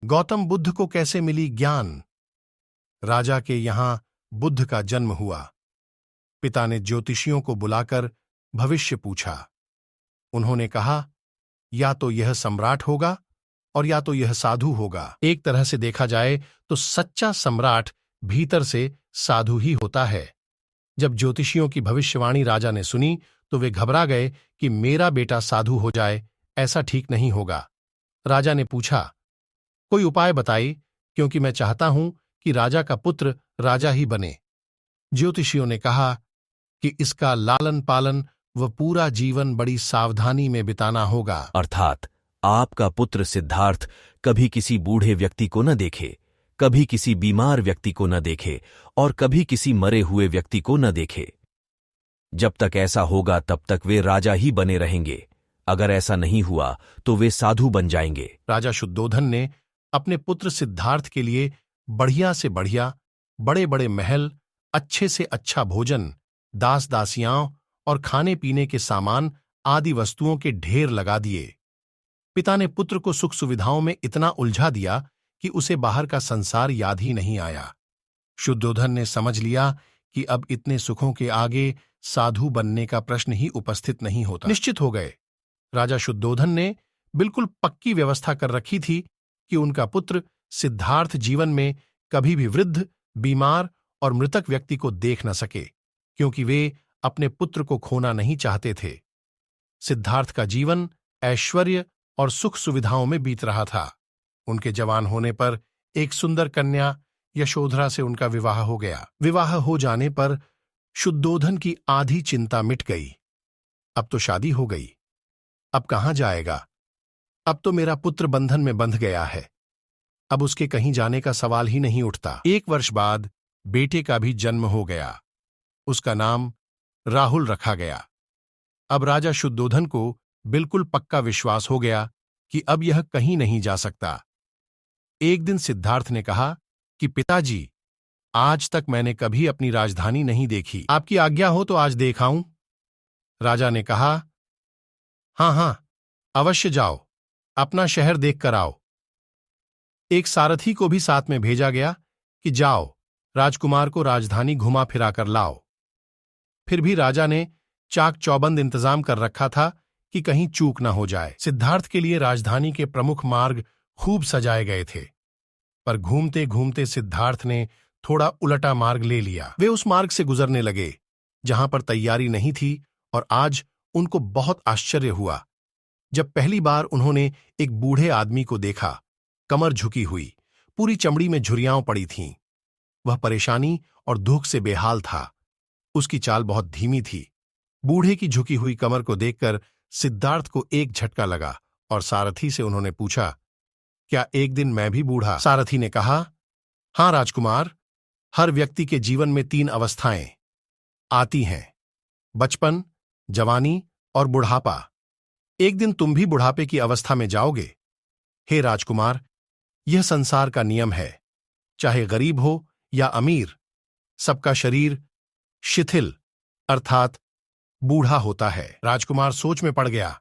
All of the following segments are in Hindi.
गौतम बुद्ध को कैसे मिली ज्ञान? राजा के यहां बुद्ध का जन्म हुआ। पिता ने ज्योतिषियों को बुलाकर भविष्य पूछा। उन्होंने कहा, या तो यह सम्राट होगा और या तो यह साधु होगा। एक तरह से देखा जाए तो सच्चा सम्राट भीतर से साधु ही होता है। जब ज्योतिषियों की भविष्यवाणी राजा ने सुनी तो वे घबरा गए कि मेरा बेटा साधु हो जाए, ऐसा ठीक नहीं होगा। राजा ने पूछा, कोई उपाय बताइए, क्योंकि मैं चाहता हूं कि राजा का पुत्र राजा ही बने। ज्योतिषियों ने कहा कि इसका लालन पालन व पूरा जीवन बड़ी सावधानी में बिताना होगा। अर्थात आपका पुत्र सिद्धार्थ कभी किसी बूढ़े व्यक्ति को न देखे, कभी किसी बीमार व्यक्ति को न देखे और कभी किसी मरे हुए व्यक्ति को न देखे। जब तक ऐसा होगा तब तक वे राजा ही बने रहेंगे। अगर ऐसा नहीं हुआ तो वे साधु बन जाएंगे। राजा शुद्धोधन ने अपने पुत्र सिद्धार्थ के लिए बढ़िया से बढ़िया, बड़े बड़े महल, अच्छे से अच्छा भोजन, दास दासियां और खाने पीने के सामान आदि वस्तुओं के ढेर लगा दिए। पिता ने पुत्र को सुख सुविधाओं में इतना उलझा दिया कि उसे बाहर का संसार याद ही नहीं आया। शुद्धोधन ने समझ लिया कि अब इतने सुखों के आगे साधु बनने का प्रश्न ही उपस्थित नहीं होता। निश्चित हो गए। राजा शुद्धोधन ने बिल्कुल पक्की व्यवस्था कर रखी थी कि उनका पुत्र सिद्धार्थ जीवन में कभी भी वृद्ध, बीमार और मृतक व्यक्ति को देख न सके, क्योंकि वे अपने पुत्र को खोना नहीं चाहते थे। सिद्धार्थ का जीवन ऐश्वर्य और सुख सुविधाओं में बीत रहा था। उनके जवान होने पर एक सुंदर कन्या यशोधरा से उनका विवाह हो गया। विवाह हो जाने पर शुद्धोधन की आधी चिंता मिट गई। अब तो शादी हो गई, अब कहां जाएगा? अब तो मेरा पुत्र बंधन में बंध गया है, अब उसके कहीं जाने का सवाल ही नहीं उठता। 1 वर्ष बाद बेटे का भी जन्म हो गया। उसका नाम राहुल रखा गया। अब राजा शुद्धोधन को बिल्कुल पक्का विश्वास हो गया कि अब यह कहीं नहीं जा सकता। एक दिन सिद्धार्थ ने कहा कि पिताजी, आज तक मैंने कभी अपनी राजधानी नहीं देखी, आपकी आज्ञा हो तो आज देखाऊं। राजा ने कहा, हां हां, अवश्य जाओ, अपना शहर देख कर आओ। एक सारथी को भी साथ में भेजा गया कि जाओ, राजकुमार को राजधानी घुमा फिरा कर लाओ। फिर भी राजा ने चाक चौबंद इंतजाम कर रखा था कि कहीं चूक न हो जाए। सिद्धार्थ के लिए राजधानी के प्रमुख मार्ग खूब सजाए गए थे, पर घूमते घूमते सिद्धार्थ ने थोड़ा उलटा मार्ग ले लिया। वे उस मार्ग से गुजरने लगे जहां पर तैयारी नहीं थी, और आज उनको बहुत आश्चर्य हुआ जब पहली बार उन्होंने एक बूढ़े आदमी को देखा। कमर झुकी हुई, पूरी चमड़ी में झुर्रियां पड़ी थीं। वह परेशानी और दुख से बेहाल था। उसकी चाल बहुत धीमी थी। बूढ़े की झुकी हुई कमर को देखकर सिद्धार्थ को एक झटका लगा और सारथी से उन्होंने पूछा, क्या एक दिन मैं भी बूढ़ा? सारथी ने कहा, हां राजकुमार, हर व्यक्ति के जीवन में 3 अवस्थाएं आती हैं, बचपन, जवानी और बुढ़ापा। एक दिन तुम भी बुढ़ापे की अवस्था में जाओगे। हे राजकुमार, यह संसार का नियम है, चाहे गरीब हो या अमीर, सबका शरीर शिथिल अर्थात बूढ़ा होता है। राजकुमार सोच में पड़ गया।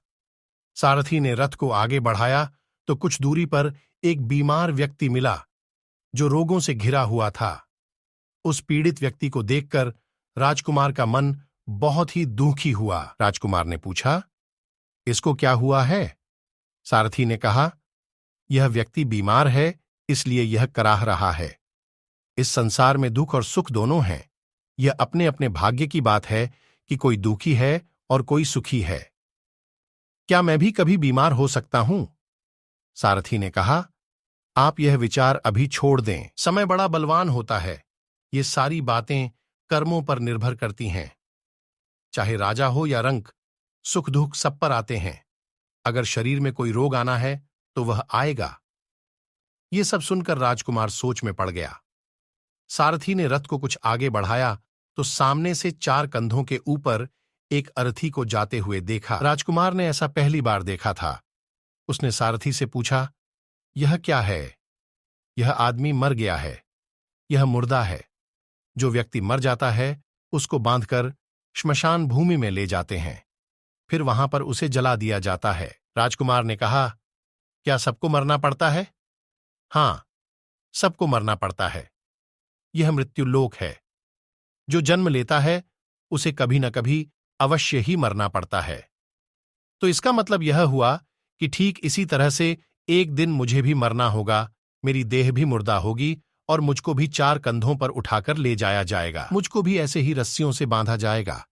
सारथी ने रथ को आगे बढ़ाया तो कुछ दूरी पर एक बीमार व्यक्ति मिला जो रोगों से घिरा हुआ था। उस पीड़ित व्यक्ति को देखकर राजकुमार का मन बहुत ही दुखी हुआ। राजकुमार ने पूछा, इसको क्या हुआ है? सारथी ने कहा, यह व्यक्ति बीमार है, इसलिए यह कराह रहा है। इस संसार में दुख और सुख दोनों हैं। यह अपने अपने भाग्य की बात है कि कोई दुखी है और कोई सुखी है। क्या मैं भी कभी बीमार हो सकता हूं? सारथी ने कहा, आप यह विचार अभी छोड़ दें। समय बड़ा बलवान होता है। ये सारी बातें कर्मों पर निर्भर करती हैं। चाहे राजा हो या रंक, सुख दुख सब पर आते हैं। अगर शरीर में कोई रोग आना है तो वह आएगा। ये सब सुनकर राजकुमार सोच में पड़ गया। सारथी ने रथ को कुछ आगे बढ़ाया तो सामने से 4 कंधों के ऊपर एक अर्थी को जाते हुए देखा। राजकुमार ने ऐसा पहली बार देखा था। उसने सारथी से पूछा, यह क्या है? यह आदमी मर गया है, यह मुर्दा है। जो व्यक्ति मर जाता है उसको बांधकर श्मशान भूमि में ले जाते हैं, फिर वहां पर उसे जला दिया जाता है। राजकुमार ने कहा, क्या सबको मरना पड़ता है? हां, सबको मरना पड़ता है। यह मृत्युलोक है। जो जन्म लेता है उसे कभी न कभी अवश्य ही मरना पड़ता है। तो इसका मतलब यह हुआ कि ठीक इसी तरह से एक दिन मुझे भी मरना होगा, मेरी देह भी मुर्दा होगी और मुझको भी 4 कंधों पर उठाकर ले जाया जाएगा। मुझको भी ऐसे ही रस्सियों से बांधा जाएगा।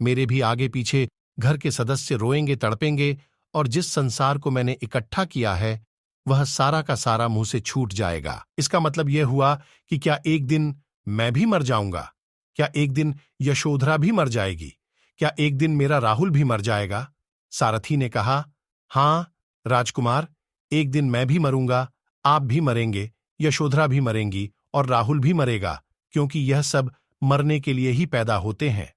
मेरे भी आगे पीछे घर के सदस्य रोएंगे, तड़पेंगे और जिस संसार को मैंने इकट्ठा किया है वह सारा का सारा मुंह से छूट जाएगा। इसका मतलब यह हुआ कि क्या एक दिन मैं भी मर जाऊंगा? क्या एक दिन यशोधरा भी मर जाएगी? क्या एक दिन मेरा राहुल भी मर जाएगा? सारथी ने कहा, हां राजकुमार, एक दिन मैं भी मरूंगा, आप भी मरेंगे, यशोधरा भी मरेंगी और राहुल भी मरेगा, क्योंकि यह सब मरने के लिए ही पैदा होते हैं।